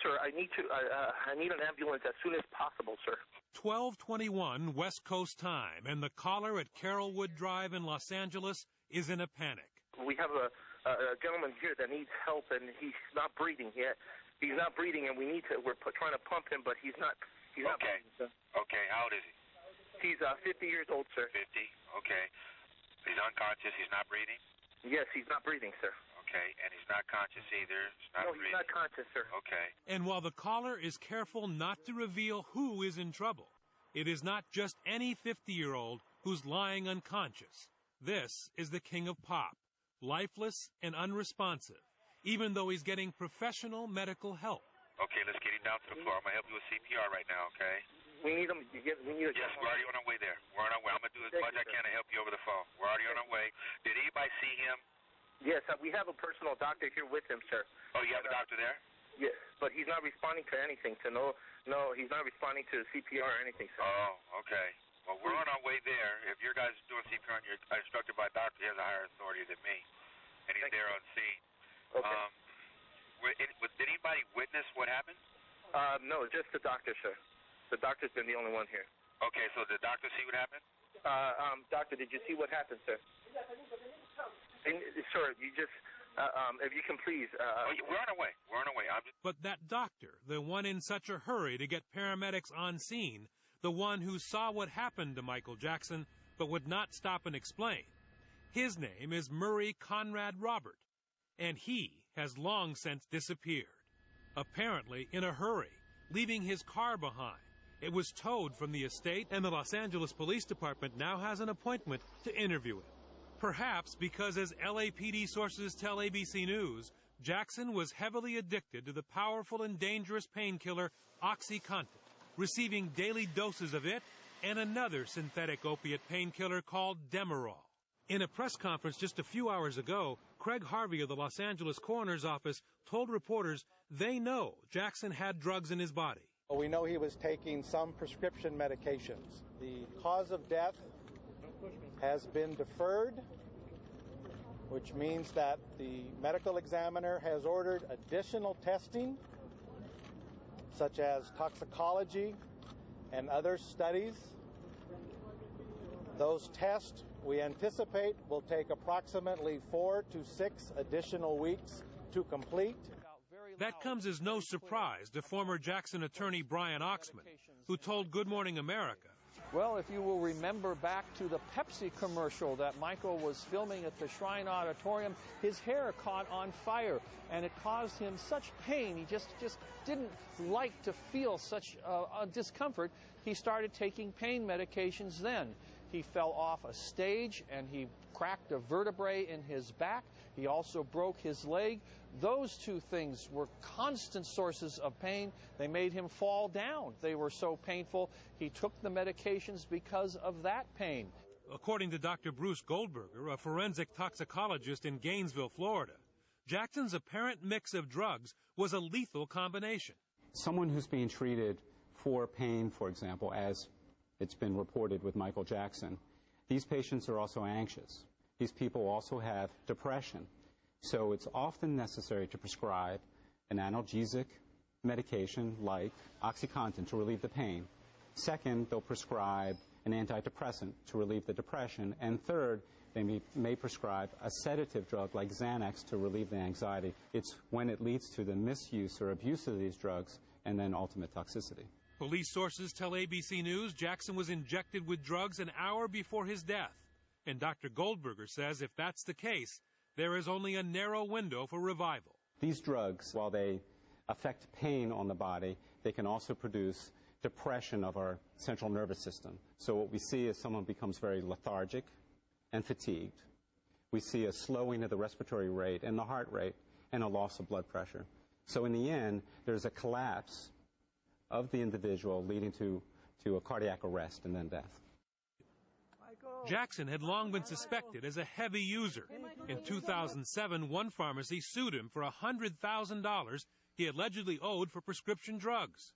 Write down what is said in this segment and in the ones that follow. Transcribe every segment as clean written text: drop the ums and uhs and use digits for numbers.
sir. I need an ambulance as soon as possible, sir. 12:21 West Coast time, and the caller at Carrollwood Drive in Los Angeles is in a panic. We have a gentleman here that needs help, and he's not breathing yet. He's not breathing, and we're trying to pump him, but he's not breathing, sir. Okay, how old is he? He's 50 years old, sir. 50, okay. He's unconscious, he's not breathing? Yes, he's not breathing, sir. Okay, and he's not conscious either. No, he's not conscious, sir. Okay. And while the caller is careful not to reveal who is in trouble, it is not just any 50-year-old who's lying unconscious. This is the king of pop, lifeless and unresponsive, even though he's getting professional medical help. Okay, let's get him down to the floor. I'm going to help you with CPR right now, okay? We need him. Yes, we're already on our way there. We're on our way. I'm going to do as much as I can to help you over the phone. We're already on our way. Did anybody see him? Yes, we have a personal doctor here with him, sir. Oh, you have a doctor there? Yes, but he's not responding to anything. No, he's not responding to CPR or anything, sir. Oh, okay. Well, we're on our way there. If your guys are doing CPR and you're instructed by a doctor, he has a higher authority than me, and he's there on scene. Okay. Did anybody witness what happened? No, just the doctor, sir. The doctor's been the only one here. Okay, so did the doctor see what happened? Doctor, did you see what happened, sir? And, sir, you just, if you can please. We're on our way. We're on our way. But that doctor, the one in such a hurry to get paramedics on scene, the one who saw what happened to Michael Jackson but would not stop and explain, his name is Murray Conrad Robert, and he has long since disappeared, apparently in a hurry, leaving his car behind. It was towed from the estate, and the Los Angeles Police Department now has an appointment to interview him. Perhaps because, as LAPD sources tell ABC News, Jackson was heavily addicted to the powerful and dangerous painkiller OxyContin, receiving daily doses of it and another synthetic opiate painkiller called Demerol. In a press conference just a few hours ago, Craig Harvey of the Los Angeles Coroner's Office told reporters they know Jackson had drugs in his body. We know he was taking some prescription medications. The cause of death has been deferred, which means that the medical examiner has ordered additional testing, such as toxicology and other studies. Those tests, we anticipate, will take approximately 4 to 6 additional weeks to complete. That comes as no surprise to former Jackson attorney Brian Oxman, who told Good Morning America. Well, if you will remember back to the Pepsi commercial that Michael was filming at the Shrine Auditorium, his hair caught on fire, and it caused him such pain. He just didn't like to feel such discomfort. He started taking pain medications then. He fell off a stage, and he cracked a vertebrae in his back. He also broke his leg. Those two things were constant sources of pain. They made him fall down. They were so painful. He took the medications because of that pain. According to Dr. Bruce Goldberger, a forensic toxicologist in Gainesville, Florida, Jackson's apparent mix of drugs was a lethal combination. Someone who's being treated for pain, for example, as it's been reported with Michael Jackson, these patients are also anxious. These people also have depression. So it's often necessary to prescribe an analgesic medication like OxyContin to relieve the pain. Second, they'll prescribe an antidepressant to relieve the depression. And third, they may prescribe a sedative drug like Xanax to relieve the anxiety. It's when it leads to the misuse or abuse of these drugs and then ultimate toxicity. Police sources tell ABC News Jackson was injected with drugs an hour before his death. And Dr. Goldberger says if that's the case, there is only a narrow window for revival. These drugs, while they affect pain on the body, they can also produce depression of our central nervous system. So what we see is someone becomes very lethargic and fatigued. We see a slowing of the respiratory rate and the heart rate and a loss of blood pressure. So in the end, there's a collapse of the individual leading to a cardiac arrest and then death. Jackson had long been suspected as a heavy user. In 2007, one pharmacy sued him for $100,000 he allegedly owed for prescription drugs.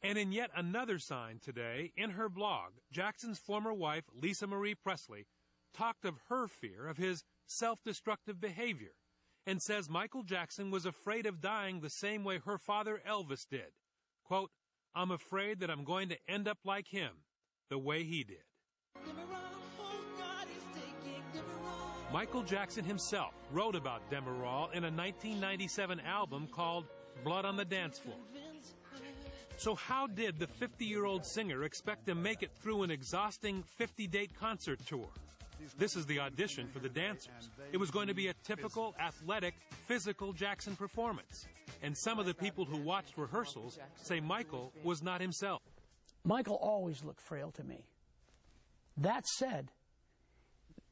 And in yet another sign today, in her blog, Jackson's former wife, Lisa Marie Presley, talked of her fear of his self-destructive behavior and says Michael Jackson was afraid of dying the same way her father Elvis did. Quote, "I'm afraid that I'm going to end up like him, the way he did." Michael Jackson himself wrote about Demerol in a 1997 album called Blood on the Dance Floor. So how did the 50-year-old singer expect to make it through an exhausting 50-date concert tour? This is the audition for the dancers. It was going to be a typical, athletic, physical Jackson performance. And some of the people who watched rehearsals say Michael was not himself. Michael always looked frail to me. That said,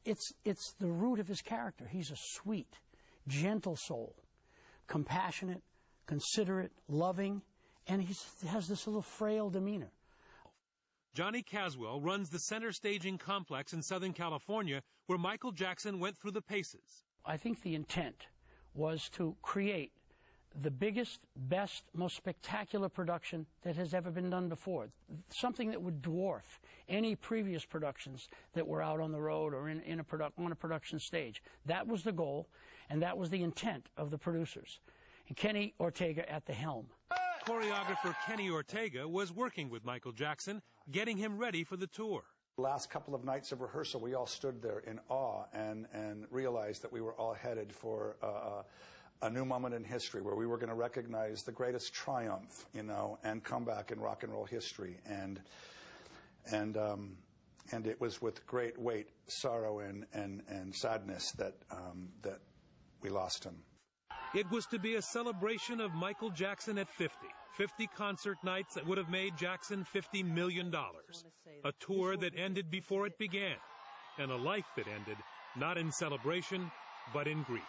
it's the root of his character. He's a sweet, gentle soul, compassionate, considerate, loving, and he has this little frail demeanor. Johnny Caswell runs the Center Staging Complex in Southern California, where Michael Jackson went through the paces. I think the intent was to create the biggest, best, most spectacular production that has ever been done before. Something that would dwarf any previous productions that were out on the road or on a production stage. That was the goal, and that was the intent of the producers. And Kenny Ortega at the helm. Choreographer Kenny Ortega was working with Michael Jackson, getting him ready for the tour. The last couple of nights of rehearsal, we all stood there in awe and realized that we were all headed for a new moment in history where we were going to recognize the greatest triumph, and comeback in rock and roll history. And it was with great weight, sorrow, and sadness that we lost him. It was to be a celebration of Michael Jackson at 50. 50 concert nights that would have made Jackson $50 million. A tour that ended before it began. And a life that ended not in celebration, but in grief.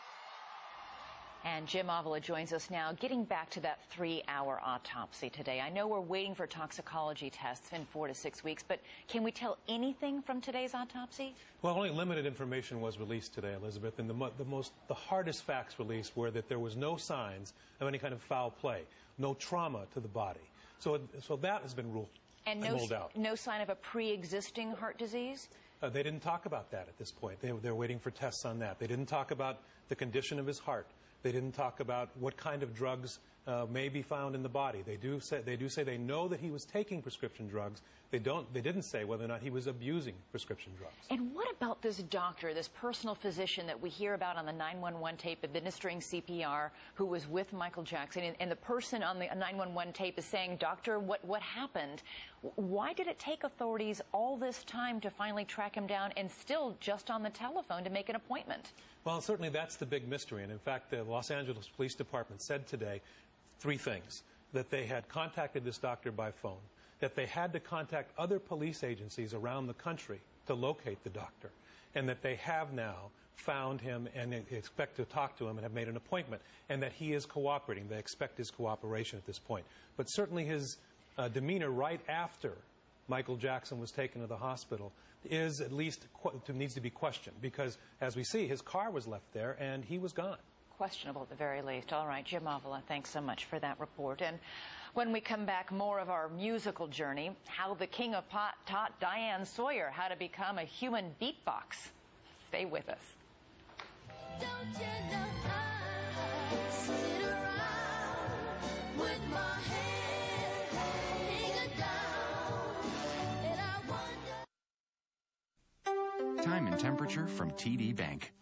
And Jim Avila joins us now, getting back to that 3-hour autopsy today. I know we're waiting for toxicology tests in 4 to 6 weeks, but can we tell anything from today's autopsy? Well, only limited information was released today, Elizabeth, and the hardest facts released were that there was no signs of any kind of foul play, no trauma to the body. So that has been ruled out. No sign of a pre-existing heart disease? They didn't talk about that at this point. They're waiting for tests on that. They didn't talk about the condition of his heart. They didn't talk about what kind of drugs may be found in the body. They do say they know that he was taking prescription drugs. They didn't say whether or not he was abusing prescription drugs. And what about this doctor, this personal physician that we hear about on the 911 tape administering CPR, who was with Michael Jackson, and the person on the 911 tape is saying, "Doctor, what happened?" Why did it take authorities all this time to finally track him down and still just on the telephone to make an appointment? Well, certainly that's the big mystery. And in fact, the Los Angeles Police Department said today 3 things: that they had contacted this doctor by phone, that they had to contact other police agencies around the country to locate the doctor, and that they have now found him and expect to talk to him and have made an appointment, and that he is cooperating. They expect his cooperation at this point. But certainly his demeanor right after Michael Jackson was taken to the hospital is at least needs to be questioned, because as we see, his car was left there and he was gone. Questionable at the very least. All right, Jim Avila, thanks so much for that report. And when we come back, more of our musical journey, how the King of Pop taught Diane Sawyer how to become a human beatbox. Stay with us. Don't you know I sit around with my head hanging down, and I wonder. Time and temperature from TD Bank.